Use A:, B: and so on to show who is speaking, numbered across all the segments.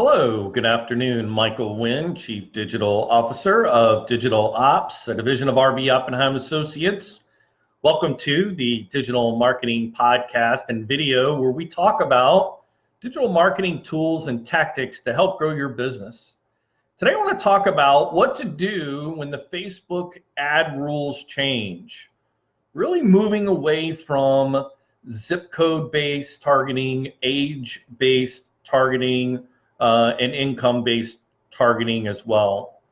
A: Hello, good afternoon. Michael Wynn, Chief Digital Officer of Digital Ops, a division of RB Oppenheim Associates. Welcome to the Digital Marketing Podcast and video where we talk about digital marketing tools and tactics to help grow your business. Today I want to talk about what to do when the Facebook ad rules change. Really moving away from zip code based targeting, age based targeting, and income-based targeting as well.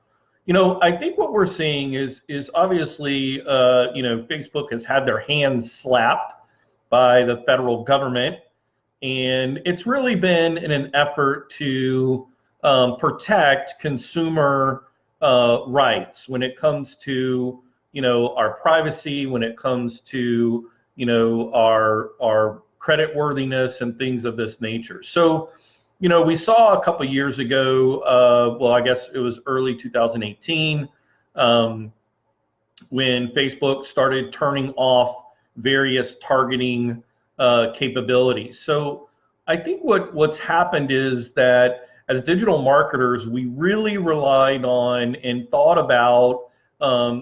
A: I think what we're seeing is obviously, Facebook has had their hands slapped by the federal government, and it's really been in an effort to protect consumer rights when it comes to, our privacy, when it comes to, our credit worthiness and things of this nature. So, we saw a couple of years ago, I guess it was early 2018, when Facebook started turning off various targeting capabilities. So I think what's happened is that as digital marketers, we really relied on and thought about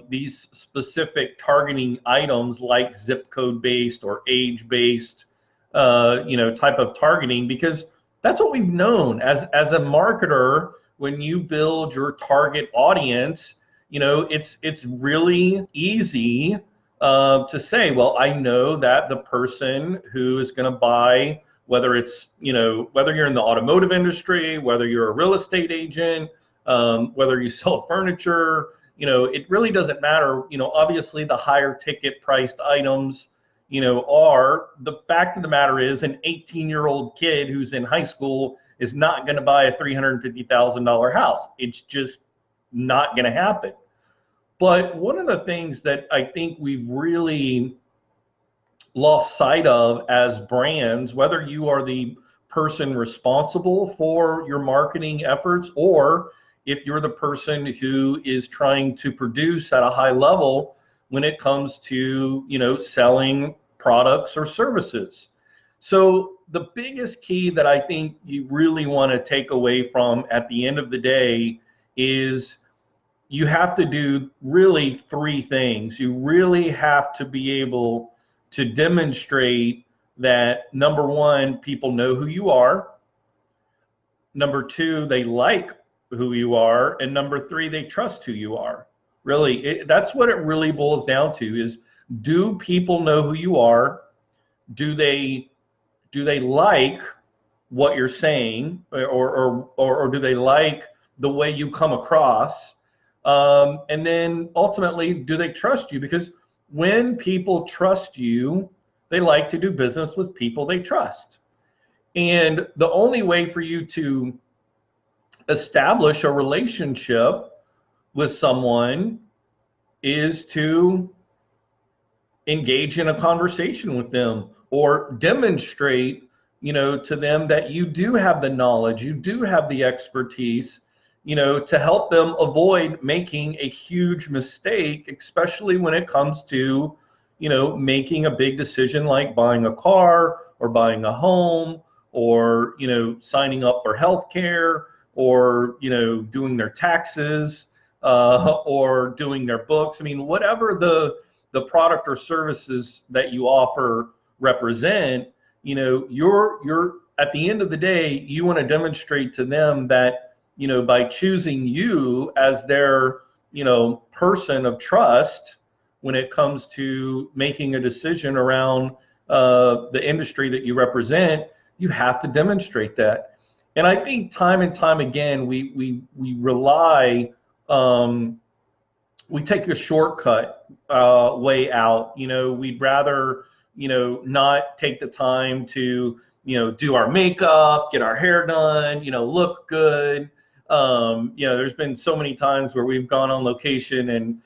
A: these specific targeting items like zip code based or age based, type of targeting, because that's what we've known as a marketer. When you build your target audience, it's really easy to say, well, I know that the person who is going to buy, whether it's, whether you're in the automotive industry, whether you're a real estate agent, whether you sell furniture, it really doesn't matter. Obviously the higher ticket priced items, are, the fact of the matter is an 18-year-old kid who's in high school is not going to buy a $350,000 house. It's just not going to happen. But one of the things that I think we've really lost sight of as brands, whether you are the person responsible for your marketing efforts, or if you're the person who is trying to produce at a high level when it comes to, selling products or services. So the biggest key that I think you really want to take away from at the end of the day is you have to do really three things. You really have to be able to demonstrate that, number one, people know who you are. Number two, they like who you are. And number three, they trust who you are. Really, that's what it really boils down to is, do people know who you are? Do they like what you're saying, or do they like the way you come across? And then ultimately, do they trust you? Because when people trust you, they like to do business with people they trust. And the only way for you to establish a relationship with someone is to engage in a conversation with them, or demonstrate, to them that you do have the knowledge, you do have the expertise, to help them avoid making a huge mistake, especially when it comes to, making a big decision like buying a car or buying a home, or, signing up for healthcare, or, doing their taxes, or doing their books. I mean, whatever the product or services that you offer represent, you're at the end of the day, you want to demonstrate to them that, by choosing you as their, person of trust when it comes to making a decision around the industry that you represent, you have to demonstrate that. And I think time and time again, we rely, we take a shortcut way out. We'd rather, not take the time to, do our makeup, get our hair done, look good. There's been so many times where we've gone on location and,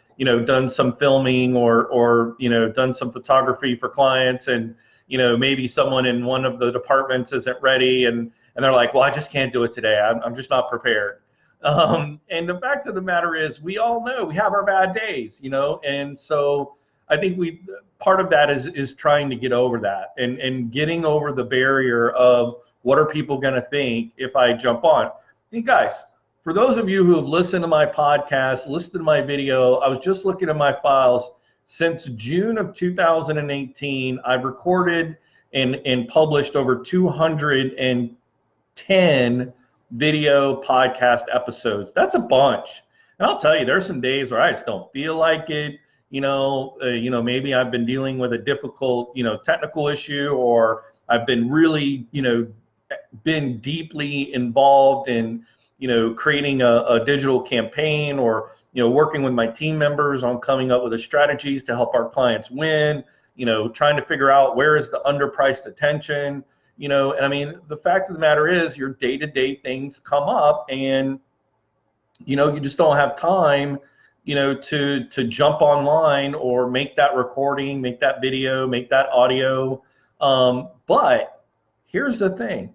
A: done some filming or done some photography for clients, and, maybe someone in one of the departments isn't ready, and they're like, well, I just can't do it today. I'm just not prepared. And the fact of the matter is, we all know we have our bad days, and so I think part of that is trying to get over that, and getting over the barrier of what are people going to think if I jump on. Hey guys, for those of you who have listened to my podcast, listened to my video, I was just looking at my files. Since June of 2018, I've recorded and published over 210 video podcast episodes. That's a bunch. And I'll tell you, there's some days where I just don't feel like it. Maybe I've been dealing with a difficult, technical issue, or I've been really, been deeply involved in, creating a digital campaign, or, working with my team members on coming up with the strategies to help our clients win, trying to figure out where is the underpriced attention, and I mean, the fact of the matter is your day-to-day things come up, and, you just don't have time, to jump online or make that recording, make that video, make that audio. But here's the thing.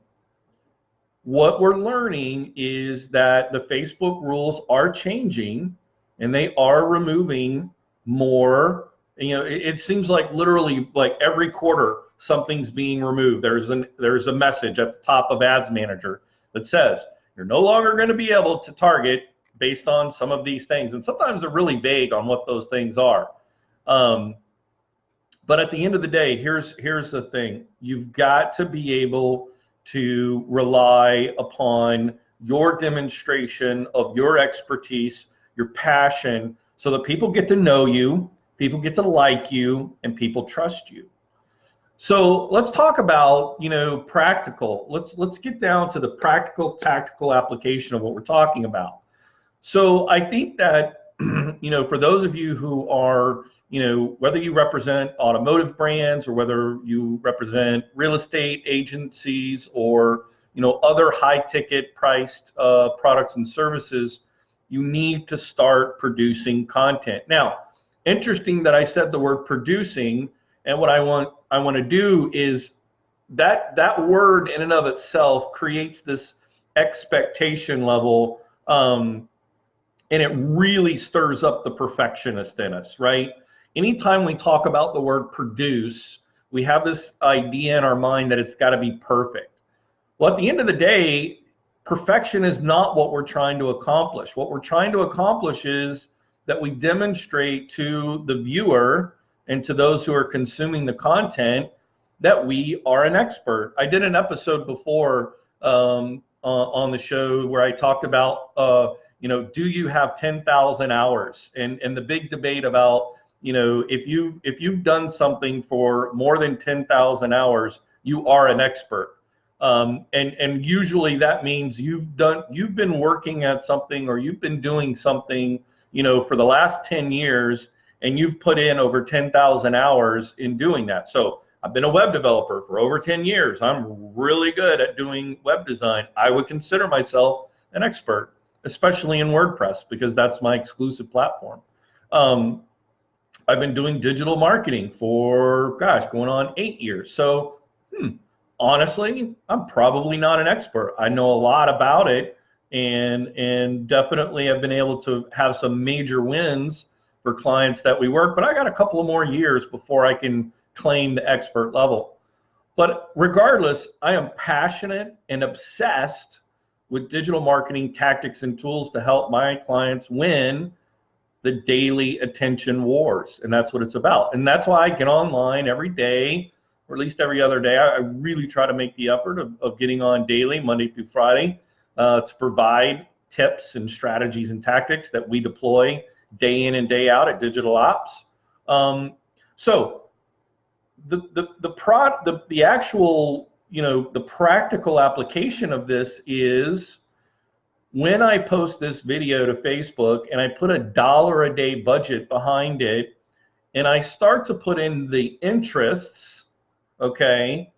A: What we're learning is that the Facebook rules are changing, and they are removing more. It seems like literally like every quarter something's being removed. There's a message at the top of Ads Manager that says you're no longer going to be able to target based on some of these things, and sometimes they're really vague on what those things are. But at the end of the day, here's the thing. You've got to be able to rely upon your demonstration of your expertise, your passion, so that people get to know you, people get to like you, and people trust you. So let's talk about, practical. Let's get down to the practical, tactical application of what we're talking about. So I think that, for those of you who are, whether you represent automotive brands or whether you represent real estate agencies or, other high ticket priced products and services, you need to start producing content. Now, interesting that I said the word producing, and what I want to do is that word in and of itself creates this expectation level, and it really stirs up the perfectionist in us, right? Anytime we talk about the word produce, we have this idea in our mind that it's got to be perfect. Well, at the end of the day, perfection is not what we're trying to accomplish. What we're trying to accomplish is that we demonstrate to the viewer and to those who are consuming the content that we are an expert. I did an episode before on the show where I talked about, do you have 10,000 hours? And the big debate about, if you've done something for more than 10,000 hours, you are an expert. And usually that means you've been working at something, or you've been doing something, for the last 10 years, and you've put in over 10,000 hours in doing that. So I've been a web developer for over 10 years. I'm really good at doing web design. I would consider myself an expert, especially in WordPress, because that's my exclusive platform. I've been doing digital marketing for, going on 8 years. So honestly, I'm probably not an expert. I know a lot about it, and definitely have been able to have some major wins for clients that we work, but I got a couple of more years before I can claim the expert level. But regardless, I am passionate and obsessed with digital marketing tactics and tools to help my clients win the daily attention wars. And that's what it's about. And that's why I get online every day, or at least every other day. I really try to make the effort of getting on daily, Monday through Friday, to provide tips and strategies and tactics that we deploy day in and day out at Digital Ops. So the actual, the practical application of this is, when I post this video to Facebook and I put $1 a day budget behind it, and I start to put in the interests, okay,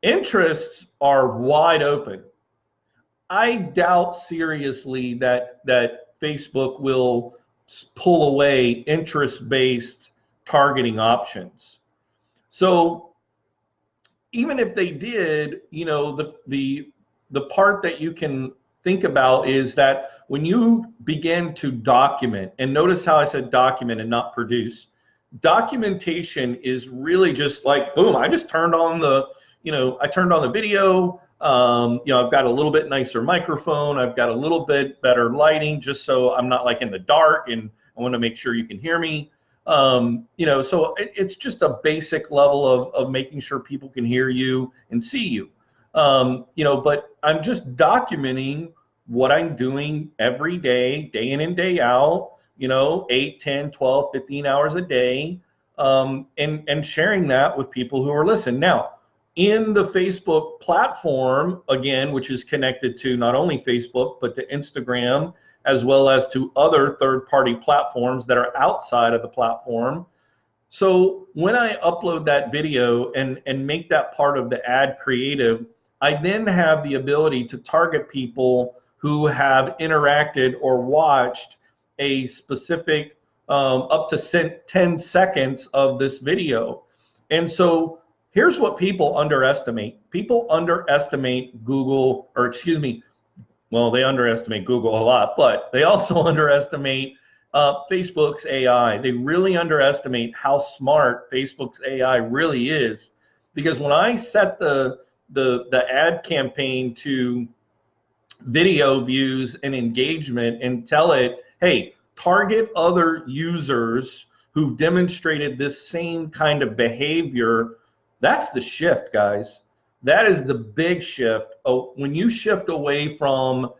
A: interests are wide open. I doubt seriously that Facebook will pull away interest-based targeting options. So even if they did, the part that you can think about is that when you begin to document, and notice how I said document and not produce, documentation is really just like, boom, I just turned on the, I turned on the video, I've got a little bit nicer microphone. I've got a little bit better lighting just so I'm not like in the dark, and I want to make sure you can hear me. So it's just a basic level of making sure people can hear you and see you. But I'm just documenting what I'm doing every day, day in and day out, 8, 10, 12, 15 hours a day, and sharing that with people who are listening. Now, in the Facebook platform, again, which is connected to not only Facebook, but to Instagram, as well as to other third-party platforms that are outside of the platform. So when I upload that video and make that part of the ad creative, I then have the ability to target people who have interacted or watched a specific up to 10 seconds of this video. And so here's what people underestimate. People underestimate Google, or excuse me, well, they underestimate Google a lot, but they also underestimate Facebook's AI. They really underestimate how smart Facebook's AI really is. Because when I set the ad campaign to video views and engagement and tell it, hey, target other users who've demonstrated this same kind of behavior, that's the shift, guys. That is the big shift. Oh, when you shift away from,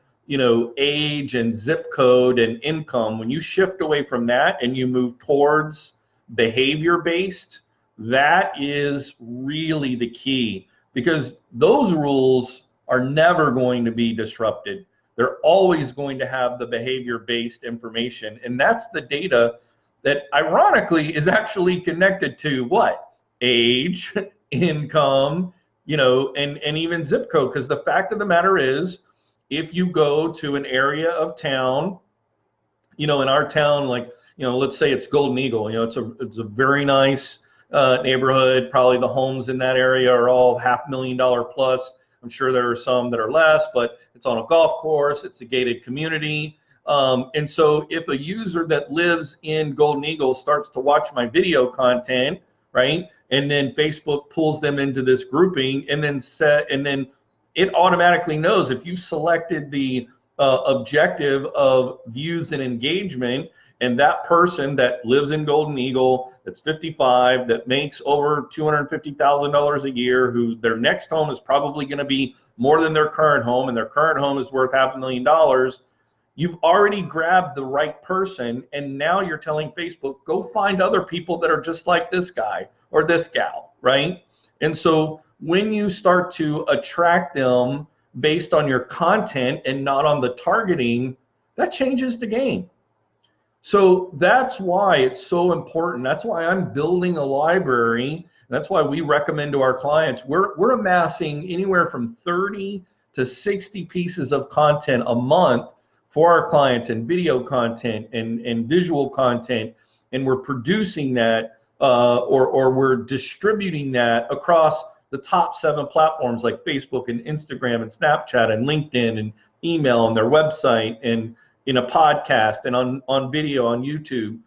A: age and zip code and income, when you shift away from that and you move towards behavior-based, that is really the key, because those rules are never going to be disrupted. They're always going to have the behavior-based information, and that's the data that ironically is actually connected to what? Age, income, and even zip code. Because the fact of the matter is, if you go to an area of town, in our town, like, let's say it's Golden Eagle, it's a very nice neighborhood. Probably the homes in that area are all $500,000 plus. I'm sure there are some that are less, but it's on a golf course. It's a gated community. And so if a user that lives in Golden Eagle starts to watch my video content, right, and then Facebook pulls them into this grouping, and then it automatically knows if you selected the objective of views and engagement, and that person that lives in Golden Eagle, that's 55, that makes over $250,000 a year, who their next home is probably going to be more than their current home, and their current home is worth $500,000, you've already grabbed the right person, and now you're telling Facebook, go find other people that are just like this guy or this gal, right? And so when you start to attract them based on your content and not on the targeting, that changes the game. So that's why it's so important. That's why I'm building a library. That's why we recommend to our clients, we're amassing anywhere from 30 to 60 pieces of content a month for our clients, and video content and visual content, and we're producing that or we're distributing that across the top 7 platforms like Facebook and Instagram and Snapchat and LinkedIn and email and their website and in a podcast and on video on YouTube,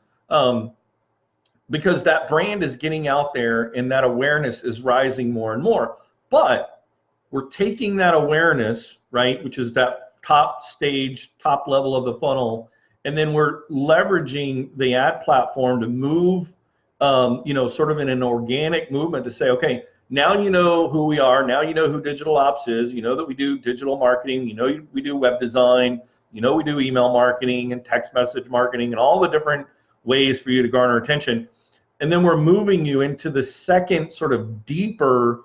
A: because that brand is getting out there and that awareness is rising more and more. But we're taking that awareness, right, which is that top stage, top level of the funnel, and then we're leveraging the ad platform to move, sort of in an organic movement to say, okay, now you know who we are. Now you know who Digital Ops is. You know that we do digital marketing. We do web design. We do email marketing and text message marketing and all the different ways for you to garner attention. And then we're moving you into the second sort of deeper,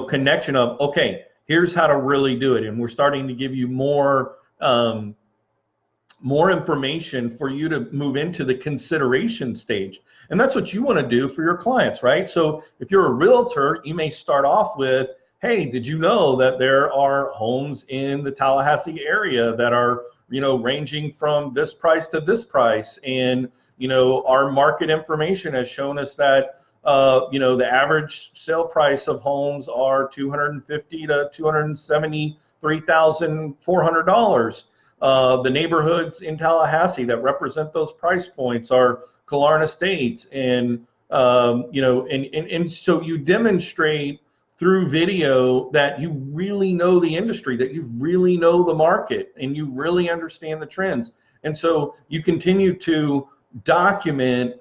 A: connection of, okay, here's how to really do it. And we're starting to give you more information for you to move into the consideration stage. And that's what you want to do for your clients, right? So if you're a realtor, you may start off with, hey, did you know that there are homes in the Tallahassee area that are, ranging from this price to this price? And, our market information has shown us that, the average sale price of homes are $250,000 to $273,400. The neighborhoods in Tallahassee that represent those price points are Killarn Estates, and so you demonstrate through video that you really know the industry, that you really know the market, and you really understand the trends. And so you continue to document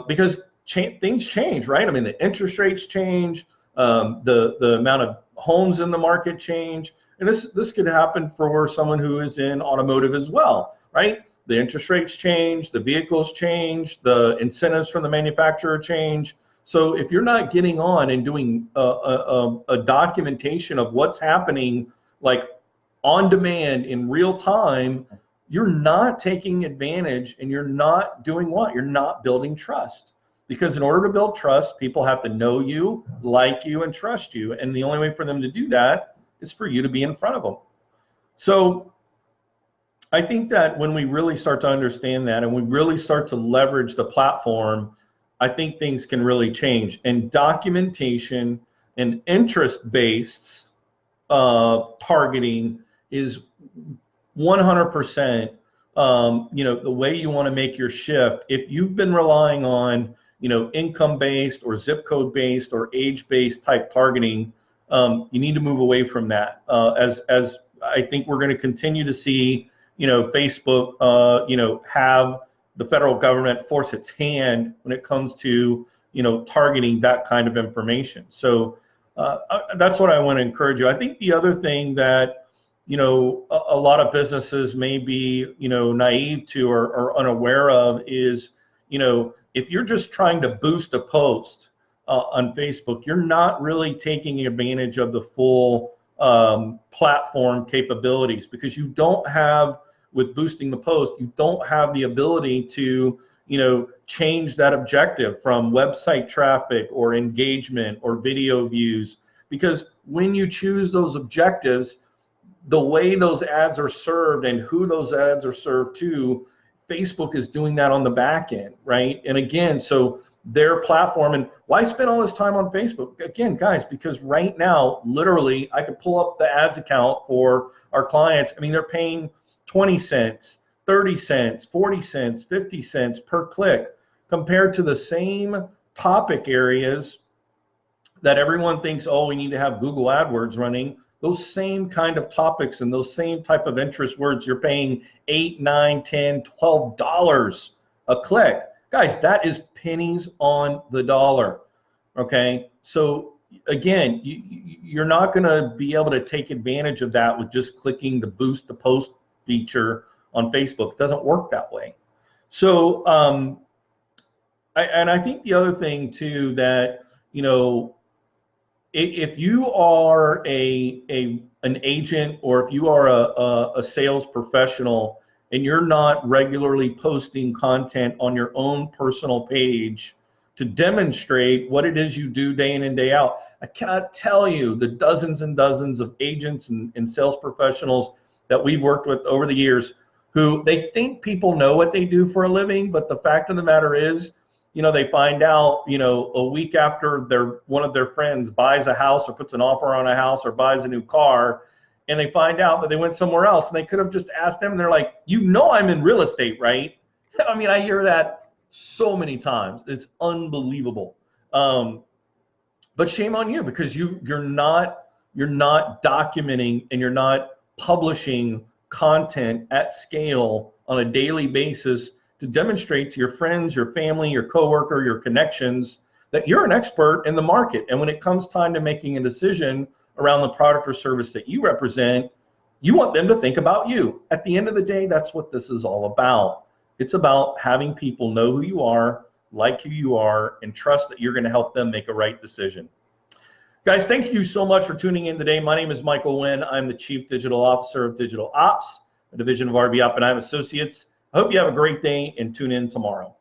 A: because things change, right? I mean, the interest rates change, the amount of homes in the market change, and this could happen for someone who is in automotive as well, right? The interest rates change, the vehicles change, the incentives from the manufacturer change. So if you're not getting on and doing a documentation of what's happening, like on demand in real time, you're not taking advantage, and you're not doing what? You're not building trust. Because in order to build trust, people have to know you, like you, and trust you. And the only way for them to do that is for you to be in front of them. So I think that when we really start to understand that, and we really start to leverage the platform, I think things can really change. And documentation and interest-based targeting is 100%, the way you want to make your shift. If you've been relying on, income-based or zip code-based or age-based type targeting, you need to move away from that. As I think we're going to continue to see, Facebook, have the federal government force its hand when it comes to, targeting that kind of information. So that's what I want to encourage you. I think the other thing that, a lot of businesses may be, naive to or unaware of is, if you're just trying to boost a post on Facebook, you're not really taking advantage of the full platform capabilities, because you don't have, with boosting the post, you don't have the ability to, change that objective from website traffic or engagement or video views. Because when you choose those objectives, the way those ads are served and who those ads are served to, Facebook is doing that on the back end, right? And again, so their platform, and why spend all this time on Facebook? Again, guys, because right now, literally, I could pull up the ads account for our clients. I mean, they're paying 20 cents, 30 cents, 40 cents, 50 cents per click, compared to the same topic areas that everyone thinks, oh, we need to have Google AdWords running. Those same kind of topics and those same type of interest words, you're paying $8, $9, $10, $12 a click. Guys, that is pennies on the dollar, okay? So again, you're not gonna be able to take advantage of that with just clicking the boost the post feature on Facebook. It doesn't work that way. So, I think the other thing too, that, if you are an agent, or if you are a sales professional and you're not regularly posting content on your own personal page to demonstrate what it is you do day in and day out, I cannot tell you the dozens and dozens of agents and sales professionals that we've worked with over the years who they think people know what they do for a living, but the fact of the matter is, they find out, a week after one of their friends buys a house or puts an offer on a house or buys a new car, and they find out that they went somewhere else, and they could have just asked them, and they're like, I'm in real estate, right? I mean, I hear that so many times. It's unbelievable. But shame on you, because you're not documenting, and you're not publishing content at scale on a daily basis to demonstrate to your friends, your family, your coworker, your connections, that you're an expert in the market. And when it comes time to making a decision around the product or service that you represent, you want them to think about you. At the end of the day, that's what this is all about. It's about having people know who you are, like who you are, and trust that you're going to help them make a right decision. Guys, thank you so much for tuning in today. My name is Michael Wynn. I'm the Chief Digital Officer of Digital Ops, a division of RB Oppenheim Associates. I hope you have a great day, and tune in tomorrow.